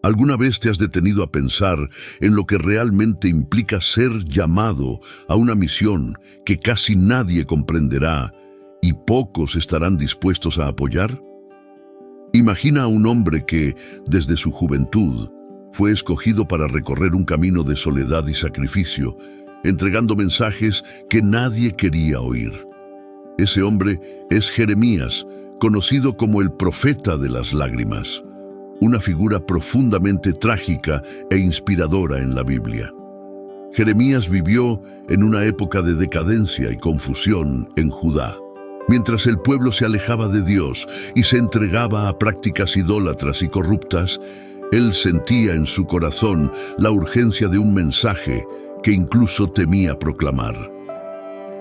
¿Alguna vez te has detenido a pensar en lo que realmente implica ser llamado a una misión que casi nadie comprenderá y pocos estarán dispuestos a apoyar? Imagina a un hombre que, desde su juventud, fue escogido para recorrer un camino de soledad y sacrificio, entregando mensajes que nadie quería oír. Ese hombre es Jeremías, conocido como el profeta de las lágrimas, una figura profundamente trágica e inspiradora en la Biblia. Jeremías vivió en una época de decadencia y confusión en Judá. Mientras el pueblo se alejaba de Dios y se entregaba a prácticas idólatras y corruptas, él sentía en su corazón la urgencia de un mensaje que incluso temía proclamar.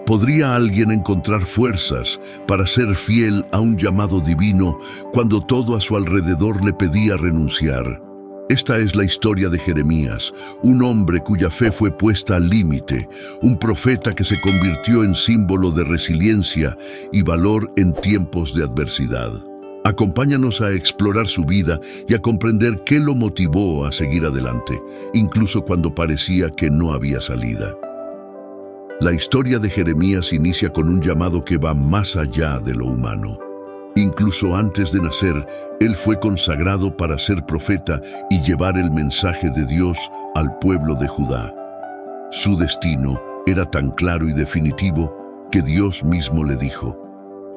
¿Podría alguien encontrar fuerzas para ser fiel a un llamado divino cuando todo a su alrededor le pedía renunciar? Esta es la historia de Jeremías, un hombre cuya fe fue puesta al límite, un profeta que se convirtió en símbolo de resiliencia y valor en tiempos de adversidad. Acompáñanos a explorar su vida y a comprender qué lo motivó a seguir adelante, incluso cuando parecía que no había salida. La historia de Jeremías inicia con un llamado que va más allá de lo humano. Incluso antes de nacer, él fue consagrado para ser profeta y llevar el mensaje de Dios al pueblo de Judá. Su destino era tan claro y definitivo que Dios mismo le dijo: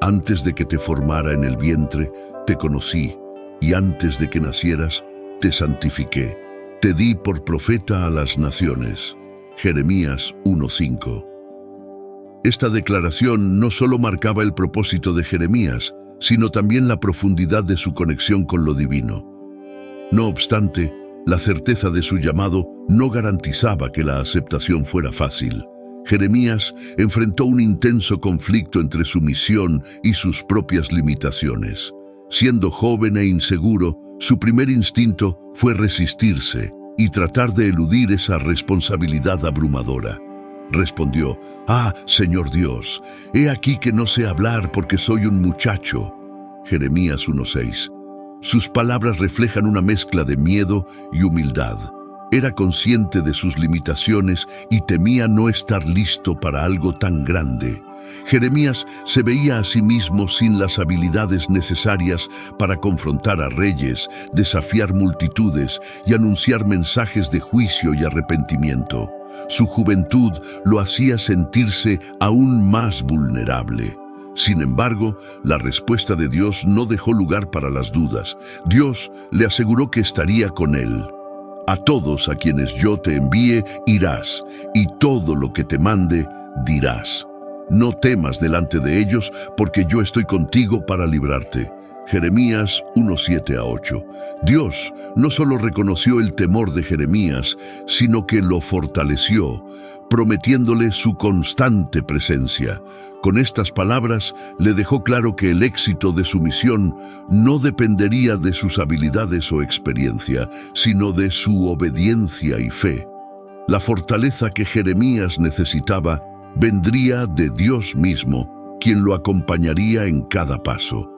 «Antes de que te formara en el vientre, te conocí, y antes de que nacieras, te santifiqué. Te di por profeta a las naciones». Jeremías 1:5. Esta declaración no solo marcaba el propósito de Jeremías, sino también la profundidad de su conexión con lo divino. No obstante, la certeza de su llamado no garantizaba que la aceptación fuera fácil. Jeremías enfrentó un intenso conflicto entre su misión y sus propias limitaciones. Siendo joven e inseguro, su primer instinto fue resistirse y tratar de eludir esa responsabilidad abrumadora. Respondió: «Ah, Señor Dios, he aquí que no sé hablar porque soy un muchacho». Jeremías 1:6. Sus palabras reflejan una mezcla de miedo y humildad. Era consciente de sus limitaciones y temía no estar listo para algo tan grande. Jeremías se veía a sí mismo sin las habilidades necesarias para confrontar a reyes, desafiar multitudes y anunciar mensajes de juicio y arrepentimiento. Su juventud lo hacía sentirse aún más vulnerable. Sin embargo, la respuesta de Dios no dejó lugar para las dudas. Dios le aseguró que estaría con él. «A todos a quienes yo te envíe irás, y todo lo que te mande dirás. No temas delante de ellos, porque yo estoy contigo para librarte». Jeremías 1:7-8. Dios no solo reconoció el temor de Jeremías, sino que lo fortaleció, prometiéndole su constante presencia. Con estas palabras le dejó claro que el éxito de su misión no dependería de sus habilidades o experiencia, sino de su obediencia y fe. La fortaleza que Jeremías necesitaba vendría de Dios mismo, quien lo acompañaría en cada paso.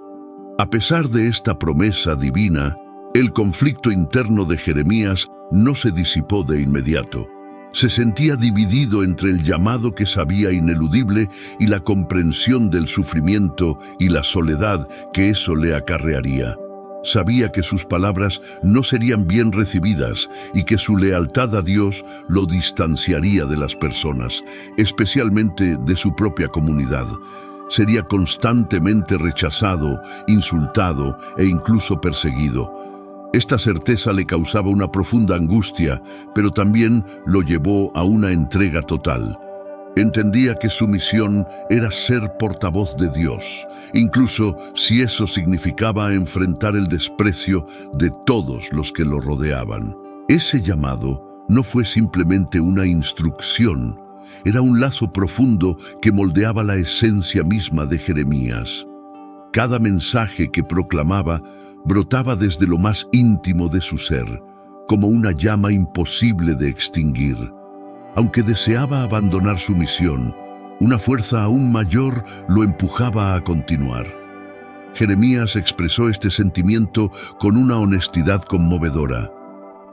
A pesar de esta promesa divina, el conflicto interno de Jeremías no se disipó de inmediato. Se sentía dividido entre el llamado que sabía ineludible y la comprensión del sufrimiento y la soledad que eso le acarrearía. Sabía que sus palabras no serían bien recibidas y que su lealtad a Dios lo distanciaría de las personas, especialmente de su propia comunidad. Sería constantemente rechazado, insultado e incluso perseguido. Esta certeza le causaba una profunda angustia, pero también lo llevó a una entrega total. Entendía que su misión era ser portavoz de Dios, incluso si eso significaba enfrentar el desprecio de todos los que lo rodeaban. Ese llamado no fue simplemente una instrucción, era un lazo profundo que moldeaba la esencia misma de Jeremías. Cada mensaje que proclamaba brotaba desde lo más íntimo de su ser, como una llama imposible de extinguir. Aunque deseaba abandonar su misión, una fuerza aún mayor lo empujaba a continuar. Jeremías expresó este sentimiento con una honestidad conmovedora.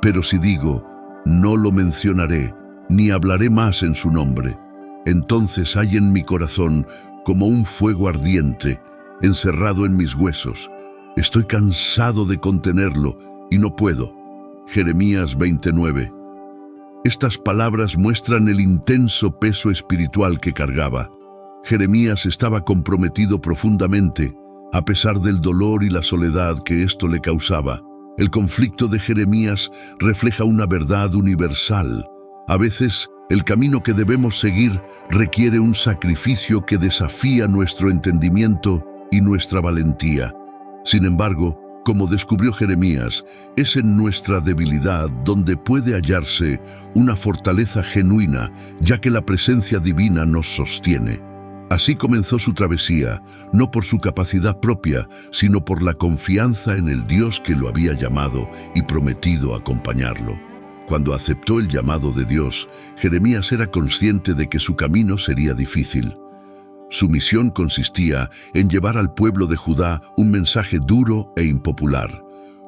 Pero si digo, no lo mencionaré, ni hablaré más en su nombre, entonces hay en mi corazón como un fuego ardiente, encerrado en mis huesos. Estoy cansado de contenerlo y no puedo. Jeremías 29. Estas palabras muestran el intenso peso espiritual que cargaba. Jeremías estaba comprometido profundamente, a pesar del dolor y la soledad que esto le causaba. El conflicto de Jeremías refleja una verdad universal. A veces, el camino que debemos seguir requiere un sacrificio que desafía nuestro entendimiento y nuestra valentía. Sin embargo, como descubrió Jeremías, es en nuestra debilidad donde puede hallarse una fortaleza genuina, ya que la presencia divina nos sostiene. Así comenzó su travesía, no por su capacidad propia, sino por la confianza en el Dios que lo había llamado y prometido acompañarlo. Cuando aceptó el llamado de Dios, Jeremías era consciente de que su camino sería difícil. Su misión consistía en llevar al pueblo de Judá un mensaje duro e impopular,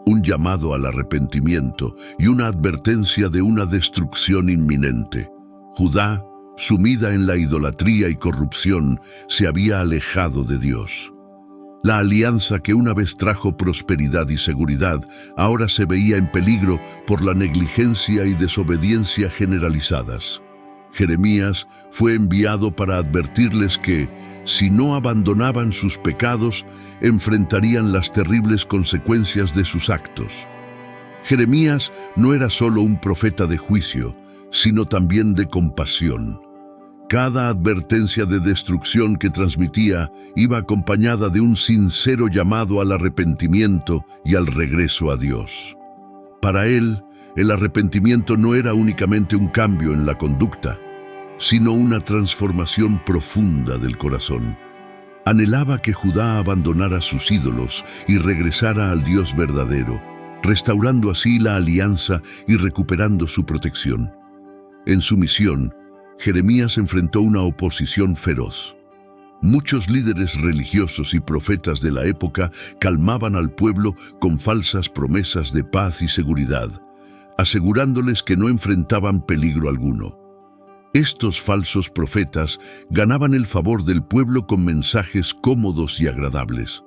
un llamado al arrepentimiento y una advertencia de una destrucción inminente. Judá, sumida en la idolatría y corrupción, se había alejado de Dios. La alianza que una vez trajo prosperidad y seguridad, ahora se veía en peligro por la negligencia y desobediencia generalizadas. Jeremías fue enviado para advertirles que, si no abandonaban sus pecados, enfrentarían las terribles consecuencias de sus actos. Jeremías no era solo un profeta de juicio, sino también de compasión. Cada advertencia de destrucción que transmitía iba acompañada de un sincero llamado al arrepentimiento y al regreso a Dios. Para él, el arrepentimiento no era únicamente un cambio en la conducta, sino una transformación profunda del corazón. Anhelaba que Judá abandonara sus ídolos y regresara al Dios verdadero, restaurando así la alianza y recuperando su protección. En su misión, Jeremías enfrentó una oposición feroz. Muchos líderes religiosos y profetas de la época calmaban al pueblo con falsas promesas de paz y seguridad, asegurándoles que no enfrentaban peligro alguno. Estos falsos profetas ganaban el favor del pueblo con mensajes cómodos y agradables,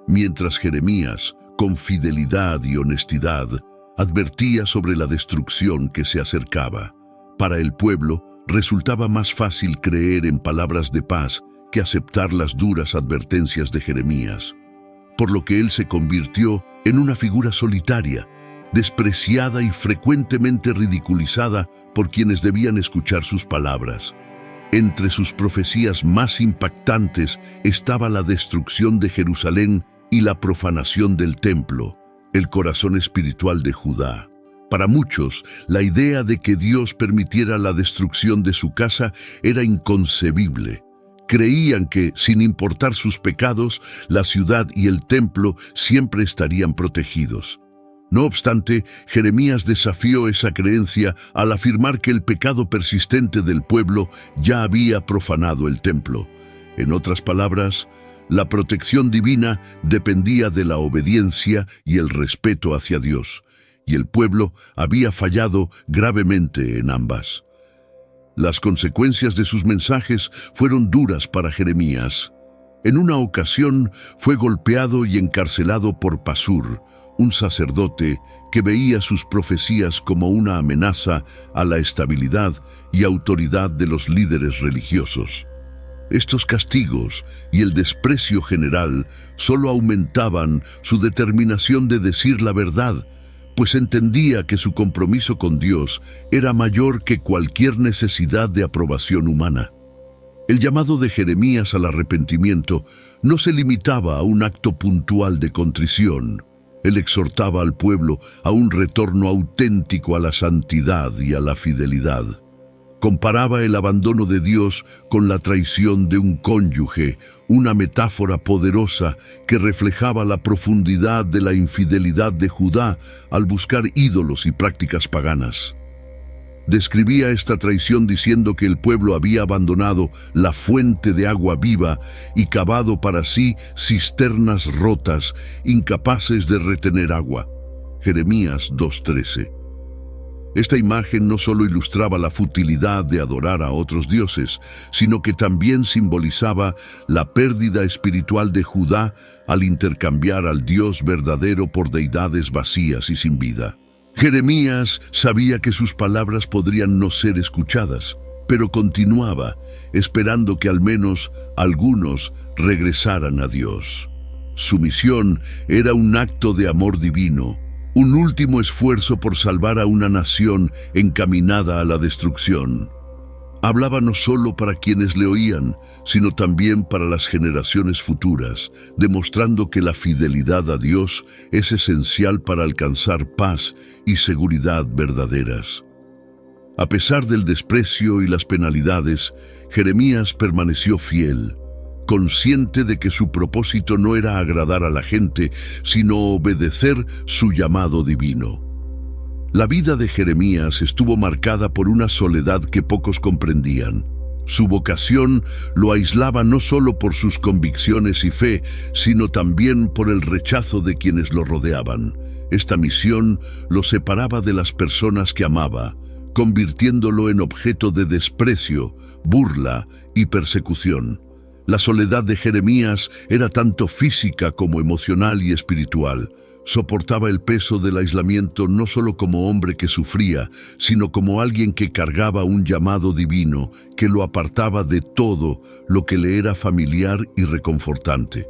mientras Jeremías, con fidelidad y honestidad, advertía sobre la destrucción que se acercaba. Para el pueblo, resultaba más fácil creer en palabras de paz que aceptar las duras advertencias de Jeremías, por lo que él se convirtió en una figura solitaria, despreciada y frecuentemente ridiculizada por quienes debían escuchar sus palabras. Entre sus profecías más impactantes estaba la destrucción de Jerusalén y la profanación del templo, el corazón espiritual de Judá. Para muchos, la idea de que Dios permitiera la destrucción de su casa era inconcebible. Creían que, sin importar sus pecados, la ciudad y el templo siempre estarían protegidos. No obstante, Jeremías desafió esa creencia al afirmar que el pecado persistente del pueblo ya había profanado el templo. En otras palabras, la protección divina dependía de la obediencia y el respeto hacia Dios, y el pueblo había fallado gravemente en ambas. Las consecuencias de sus mensajes fueron duras para Jeremías. En una ocasión fue golpeado y encarcelado por Pasur, un sacerdote que veía sus profecías como una amenaza a la estabilidad y autoridad de los líderes religiosos. Estos castigos y el desprecio general solo aumentaban su determinación de decir la verdad, pues entendía que su compromiso con Dios era mayor que cualquier necesidad de aprobación humana. El llamado de Jeremías al arrepentimiento no se limitaba a un acto puntual de contrición. Él exhortaba al pueblo a un retorno auténtico a la santidad y a la fidelidad. Comparaba el abandono de Dios con la traición de un cónyuge, una metáfora poderosa que reflejaba la profundidad de la infidelidad de Judá al buscar ídolos y prácticas paganas. Describía esta traición diciendo que el pueblo había abandonado la fuente de agua viva y cavado para sí cisternas rotas, incapaces de retener agua. Jeremías 2:13. Esta imagen no solo ilustraba la futilidad de adorar a otros dioses, sino que también simbolizaba la pérdida espiritual de Judá al intercambiar al Dios verdadero por deidades vacías y sin vida. Jeremías sabía que sus palabras podrían no ser escuchadas, pero continuaba, esperando que al menos algunos regresaran a Dios. Su misión era un acto de amor divino, un último esfuerzo por salvar a una nación encaminada a la destrucción. Hablaba no solo para quienes le oían, sino también para las generaciones futuras, demostrando que la fidelidad a Dios es esencial para alcanzar paz y seguridad verdaderas. A pesar del desprecio y las penalidades, Jeremías permaneció fiel, consciente de que su propósito no era agradar a la gente, sino obedecer su llamado divino. La vida de Jeremías estuvo marcada por una soledad que pocos comprendían. Su vocación lo aislaba no solo por sus convicciones y fe, sino también por el rechazo de quienes lo rodeaban. Esta misión lo separaba de las personas que amaba, convirtiéndolo en objeto de desprecio, burla y persecución. La soledad de Jeremías era tanto física como emocional y espiritual. Soportaba el peso del aislamiento no solo como hombre que sufría, sino como alguien que cargaba un llamado divino que lo apartaba de todo lo que le era familiar y reconfortante.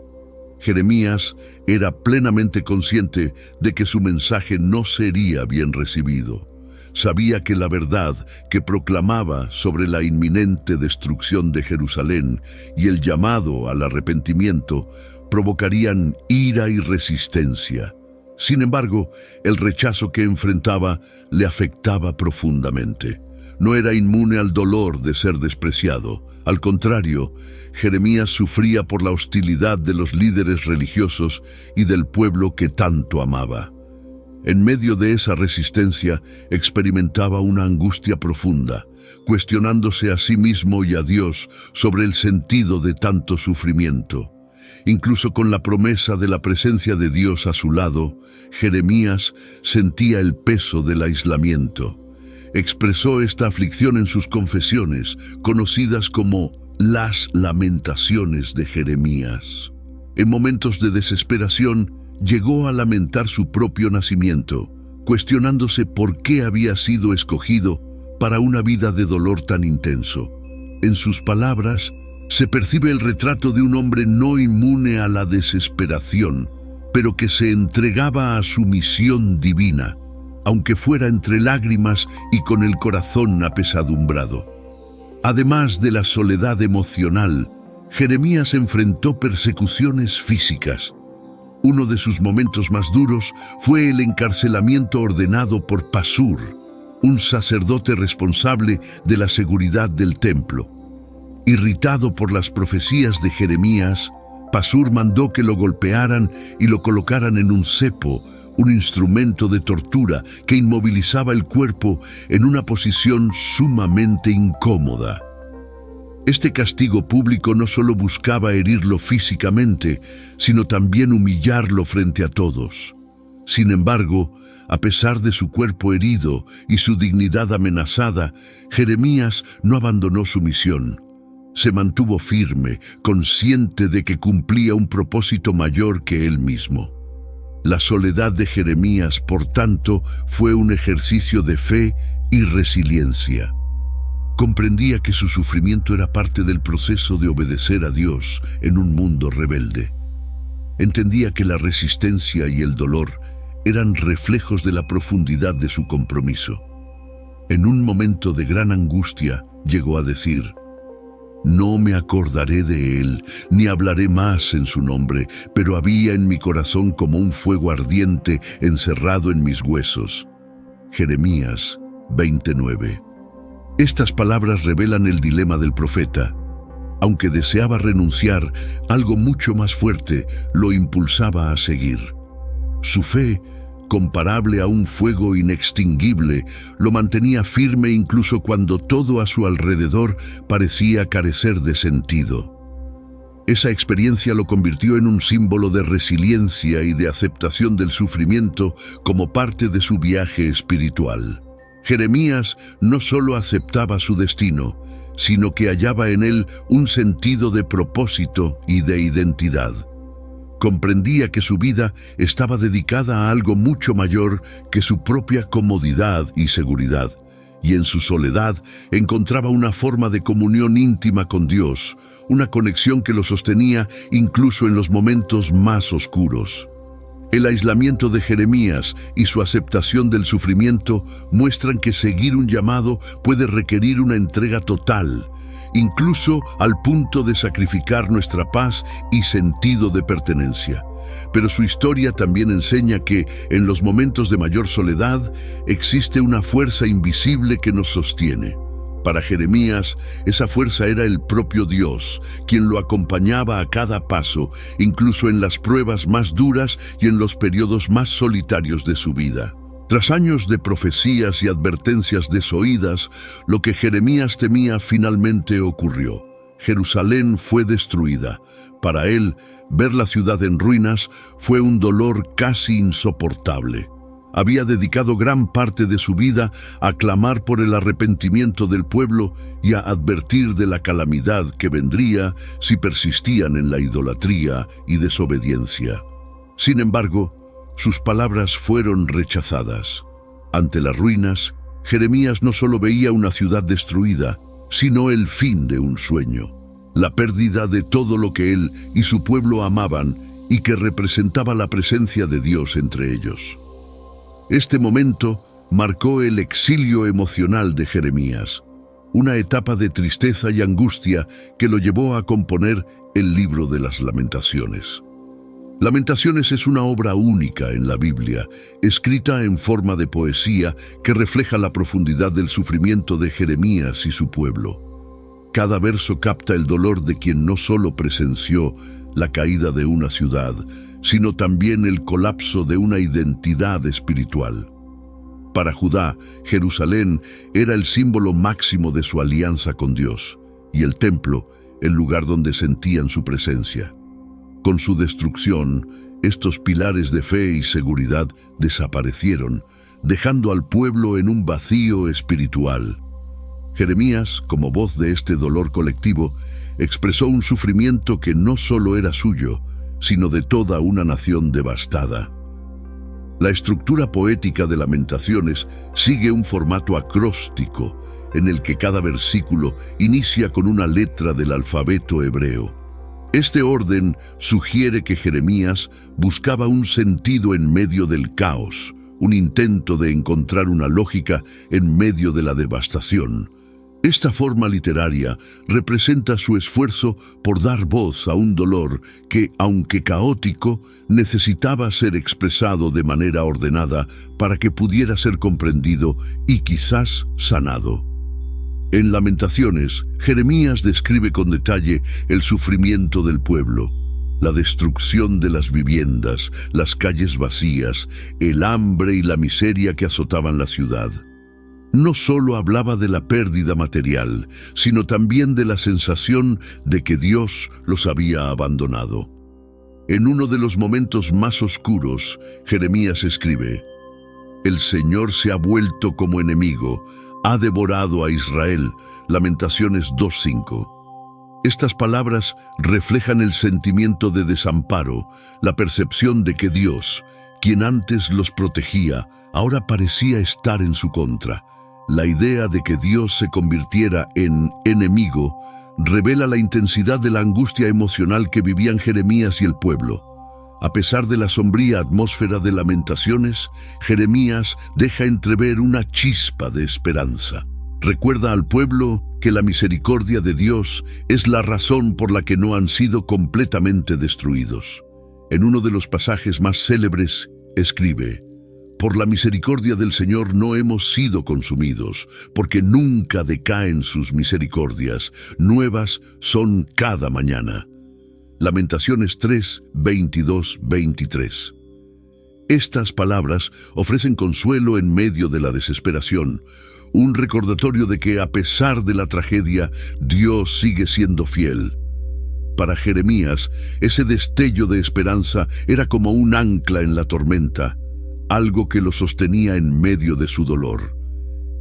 Jeremías era plenamente consciente de que su mensaje no sería bien recibido. Sabía que la verdad que proclamaba sobre la inminente destrucción de Jerusalén y el llamado al arrepentimiento provocarían ira y resistencia. Sin embargo, el rechazo que enfrentaba le afectaba profundamente. No era inmune al dolor de ser despreciado. Al contrario, Jeremías sufría por la hostilidad de los líderes religiosos y del pueblo que tanto amaba. En medio de esa resistencia, experimentaba una angustia profunda, cuestionándose a sí mismo y a Dios sobre el sentido de tanto sufrimiento. Incluso con la promesa de la presencia de Dios a su lado, Jeremías sentía el peso del aislamiento. Expresó esta aflicción en sus confesiones, conocidas como las Lamentaciones de Jeremías. En momentos de desesperación, llegó a lamentar su propio nacimiento, cuestionándose por qué había sido escogido para una vida de dolor tan intenso. En sus palabras, se percibe el retrato de un hombre no inmune a la desesperación, pero que se entregaba a su misión divina, aunque fuera entre lágrimas y con el corazón apesadumbrado. Además de la soledad emocional, Jeremías enfrentó persecuciones físicas. Uno de sus momentos más duros fue el encarcelamiento ordenado por Pasur, un sacerdote responsable de la seguridad del templo. Irritado por las profecías de Jeremías, Pasur mandó que lo golpearan y lo colocaran en un cepo, un instrumento de tortura que inmovilizaba el cuerpo en una posición sumamente incómoda. Este castigo público no solo buscaba herirlo físicamente, sino también humillarlo frente a todos. Sin embargo, a pesar de su cuerpo herido y su dignidad amenazada, Jeremías no abandonó su misión. Se mantuvo firme, consciente de que cumplía un propósito mayor que él mismo. La soledad de Jeremías, por tanto, fue un ejercicio de fe y resiliencia. Comprendía que su sufrimiento era parte del proceso de obedecer a Dios en un mundo rebelde. Entendía que la resistencia y el dolor eran reflejos de la profundidad de su compromiso. En un momento de gran angustia, llegó a decir: «No me acordaré de él, ni hablaré más en su nombre, pero había en mi corazón como un fuego ardiente encerrado en mis huesos». Jeremías 29. Estas palabras revelan el dilema del profeta. Aunque deseaba renunciar, algo mucho más fuerte lo impulsaba a seguir. Su fe, comparable a un fuego inextinguible, lo mantenía firme incluso cuando todo a su alrededor parecía carecer de sentido. Esa experiencia lo convirtió en un símbolo de resiliencia y de aceptación del sufrimiento como parte de su viaje espiritual. Jeremías no solo aceptaba su destino, sino que hallaba en él un sentido de propósito y de identidad. Comprendía que su vida estaba dedicada a algo mucho mayor que su propia comodidad y seguridad, y en su soledad encontraba una forma de comunión íntima con Dios, una conexión que lo sostenía incluso en los momentos más oscuros. El aislamiento de Jeremías y su aceptación del sufrimiento muestran que seguir un llamado puede requerir una entrega total, incluso al punto de sacrificar nuestra paz y sentido de pertenencia. Pero su historia también enseña que, en los momentos de mayor soledad, existe una fuerza invisible que nos sostiene. Para Jeremías, esa fuerza era el propio Dios, quien lo acompañaba a cada paso, incluso en las pruebas más duras y en los periodos más solitarios de su vida. Tras años de profecías y advertencias desoídas, lo que Jeremías temía finalmente ocurrió. Jerusalén fue destruida. Para él, ver la ciudad en ruinas fue un dolor casi insoportable. Había dedicado gran parte de su vida a clamar por el arrepentimiento del pueblo y a advertir de la calamidad que vendría si persistían en la idolatría y desobediencia. Sin embargo, sus palabras fueron rechazadas. Ante las ruinas, Jeremías no solo veía una ciudad destruida, sino el fin de un sueño, la pérdida de todo lo que él y su pueblo amaban y que representaba la presencia de Dios entre ellos. Este momento marcó el exilio emocional de Jeremías, una etapa de tristeza y angustia que lo llevó a componer el libro de las Lamentaciones. Lamentaciones es una obra única en la Biblia, escrita en forma de poesía que refleja la profundidad del sufrimiento de Jeremías y su pueblo. Cada verso capta el dolor de quien no solo presenció la caída de una ciudad, sino también el colapso de una identidad espiritual. Para Judá, Jerusalén era el símbolo máximo de su alianza con Dios, y el templo, el lugar donde sentían su presencia. Con su destrucción, estos pilares de fe y seguridad desaparecieron, dejando al pueblo en un vacío espiritual. Jeremías, como voz de este dolor colectivo, expresó un sufrimiento que no solo era suyo, sino de toda una nación devastada. La estructura poética de Lamentaciones sigue un formato acróstico, en el que cada versículo inicia con una letra del alfabeto hebreo. Este orden sugiere que Jeremías buscaba un sentido en medio del caos, un intento de encontrar una lógica en medio de la devastación. Esta forma literaria representa su esfuerzo por dar voz a un dolor que, aunque caótico, necesitaba ser expresado de manera ordenada para que pudiera ser comprendido y quizás sanado. En Lamentaciones, Jeremías describe con detalle el sufrimiento del pueblo, la destrucción de las viviendas, las calles vacías, el hambre y la miseria que azotaban la ciudad. No solo hablaba de la pérdida material, sino también de la sensación de que Dios los había abandonado. En uno de los momentos más oscuros, Jeremías escribe: «El Señor se ha vuelto como enemigo, ha devorado a Israel». Lamentaciones 2:5. Estas palabras reflejan el sentimiento de desamparo, la percepción de que Dios, quien antes los protegía, ahora parecía estar en su contra. La idea de que Dios se convirtiera en enemigo revela la intensidad de la angustia emocional que vivían Jeremías y el pueblo. A pesar de la sombría atmósfera de Lamentaciones, Jeremías deja entrever una chispa de esperanza. Recuerda al pueblo que la misericordia de Dios es la razón por la que no han sido completamente destruidos. En uno de los pasajes más célebres, escribe: «Por la misericordia del Señor no hemos sido consumidos, porque nunca decaen sus misericordias, nuevas son cada mañana». Lamentaciones 3, 22, 23. Estas palabras ofrecen consuelo en medio de la desesperación, un recordatorio de que a pesar de la tragedia, Dios sigue siendo fiel. Para Jeremías, ese destello de esperanza era como un ancla en la tormenta, algo que lo sostenía en medio de su dolor.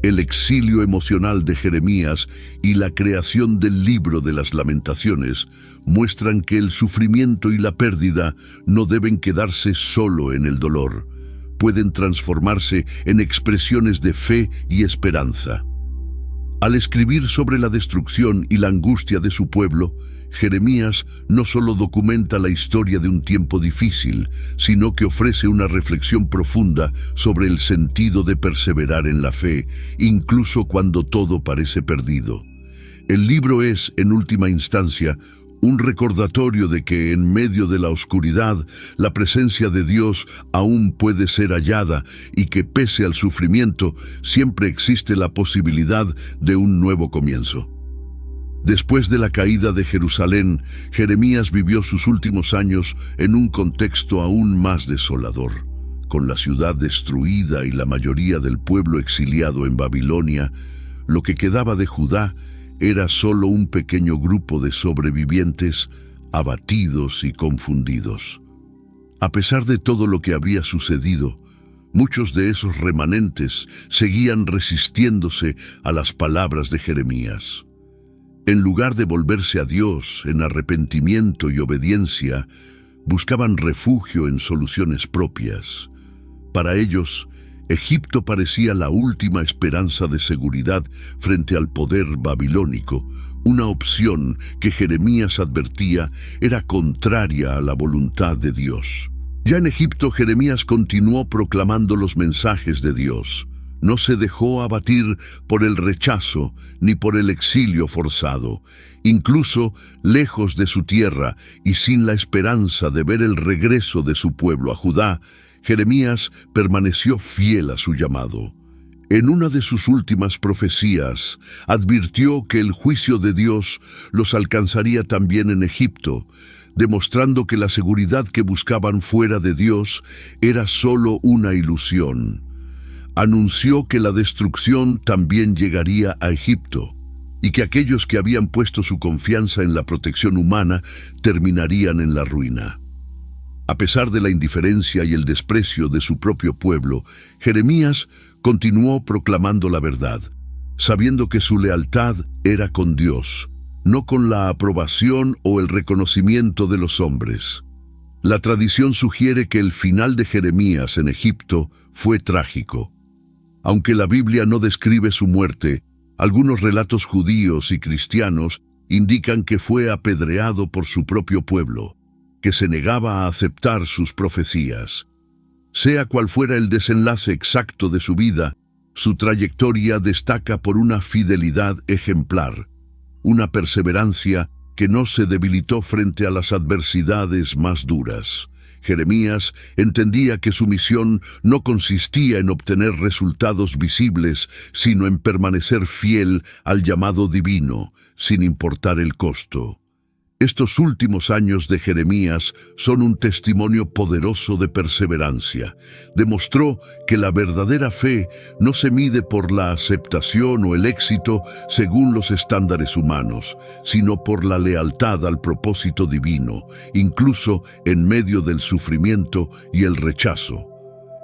El exilio emocional de Jeremías y la creación del libro de las Lamentaciones muestran que el sufrimiento y la pérdida no deben quedarse solo en el dolor. Pueden transformarse en expresiones de fe y esperanza. Al escribir sobre la destrucción y la angustia de su pueblo, Jeremías no solo documenta la historia de un tiempo difícil, sino que ofrece una reflexión profunda sobre el sentido de perseverar en la fe, incluso cuando todo parece perdido. El libro es, en última instancia, un recordatorio de que en medio de la oscuridad, la presencia de Dios aún puede ser hallada y que pese al sufrimiento, siempre existe la posibilidad de un nuevo comienzo. Después de la caída de Jerusalén, Jeremías vivió sus últimos años en un contexto aún más desolador. Con la ciudad destruida y la mayoría del pueblo exiliado en Babilonia, lo que quedaba de Judá era solo un pequeño grupo de sobrevivientes abatidos y confundidos. A pesar de todo lo que había sucedido, muchos de esos remanentes seguían resistiéndose a las palabras de Jeremías. En lugar de volverse a Dios en arrepentimiento y obediencia, buscaban refugio en soluciones propias. Para ellos, Egipto parecía la última esperanza de seguridad frente al poder babilónico, una opción que Jeremías advertía era contraria a la voluntad de Dios. Ya en Egipto, Jeremías continuó proclamando los mensajes de Dios. No se dejó abatir por el rechazo ni por el exilio forzado. Incluso lejos de su tierra y sin la esperanza de ver el regreso de su pueblo a Judá, Jeremías permaneció fiel a su llamado. En una de sus últimas profecías, advirtió que el juicio de Dios los alcanzaría también en Egipto, demostrando que la seguridad que buscaban fuera de Dios era solo una ilusión. Anunció que la destrucción también llegaría a Egipto, y que aquellos que habían puesto su confianza en la protección humana terminarían en la ruina. A pesar de la indiferencia y el desprecio de su propio pueblo, Jeremías continuó proclamando la verdad, sabiendo que su lealtad era con Dios, no con la aprobación o el reconocimiento de los hombres. La tradición sugiere que el final de Jeremías en Egipto fue trágico. Aunque la Biblia no describe su muerte, algunos relatos judíos y cristianos indican que fue apedreado por su propio pueblo, que se negaba a aceptar sus profecías. Sea cual fuera el desenlace exacto de su vida, su trayectoria destaca por una fidelidad ejemplar, una perseverancia que no se debilitó frente a las adversidades más duras. Jeremías entendía que su misión no consistía en obtener resultados visibles, sino en permanecer fiel al llamado divino, sin importar el costo. Estos últimos años de Jeremías son un testimonio poderoso de perseverancia. Demostró que la verdadera fe no se mide por la aceptación o el éxito según los estándares humanos, sino por la lealtad al propósito divino, incluso en medio del sufrimiento y el rechazo.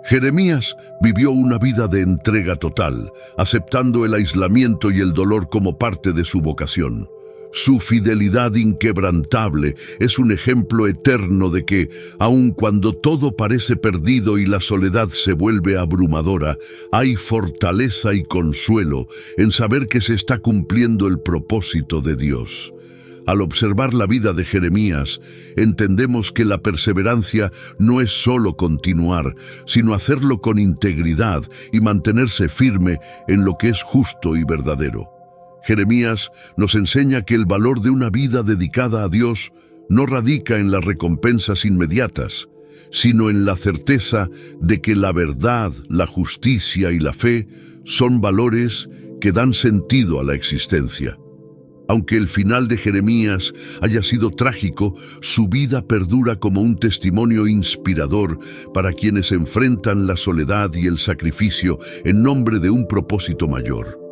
Jeremías vivió una vida de entrega total, aceptando el aislamiento y el dolor como parte de su vocación. Su fidelidad inquebrantable es un ejemplo eterno de que, aun cuando todo parece perdido y la soledad se vuelve abrumadora, hay fortaleza y consuelo en saber que se está cumpliendo el propósito de Dios. Al observar la vida de Jeremías, entendemos que la perseverancia no es solo continuar, sino hacerlo con integridad y mantenerse firme en lo que es justo y verdadero. Jeremías nos enseña que el valor de una vida dedicada a Dios no radica en las recompensas inmediatas, sino en la certeza de que la verdad, la justicia y la fe son valores que dan sentido a la existencia. Aunque el final de Jeremías haya sido trágico, su vida perdura como un testimonio inspirador para quienes enfrentan la soledad y el sacrificio en nombre de un propósito mayor.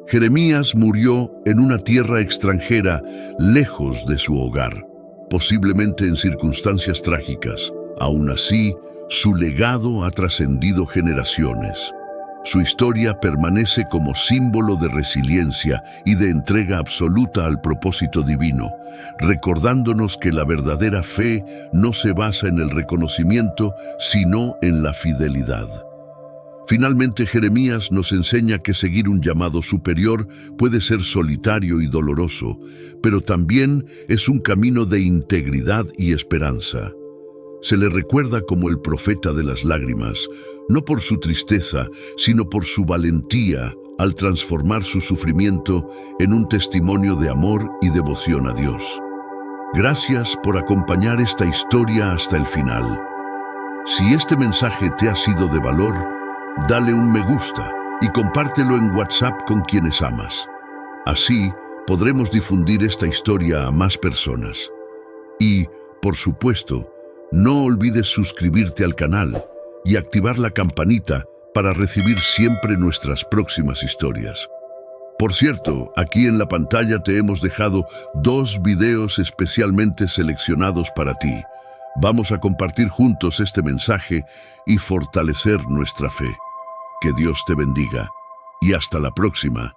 Jeremías murió en una tierra extranjera, lejos de su hogar, posiblemente en circunstancias trágicas. Aún así, su legado ha trascendido generaciones. Su historia permanece como símbolo de resiliencia y de entrega absoluta al propósito divino, recordándonos que la verdadera fe no se basa en el reconocimiento, sino en la fidelidad. Finalmente, Jeremías nos enseña que seguir un llamado superior puede ser solitario y doloroso, pero también es un camino de integridad y esperanza. Se le recuerda como el profeta de las lágrimas, no por su tristeza, sino por su valentía al transformar su sufrimiento en un testimonio de amor y devoción a Dios. Gracias por acompañar esta historia hasta el final. Si este mensaje te ha sido de valor, dale un me gusta y compártelo en WhatsApp con quienes amas. Así podremos difundir esta historia a más personas. Y, por supuesto, no olvides suscribirte al canal y activar la campanita para recibir siempre nuestras próximas historias. Por cierto, aquí en la pantalla te hemos dejado 2 videos especialmente seleccionados para ti. Vamos a compartir juntos este mensaje y fortalecer nuestra fe. Que Dios te bendiga y hasta la próxima.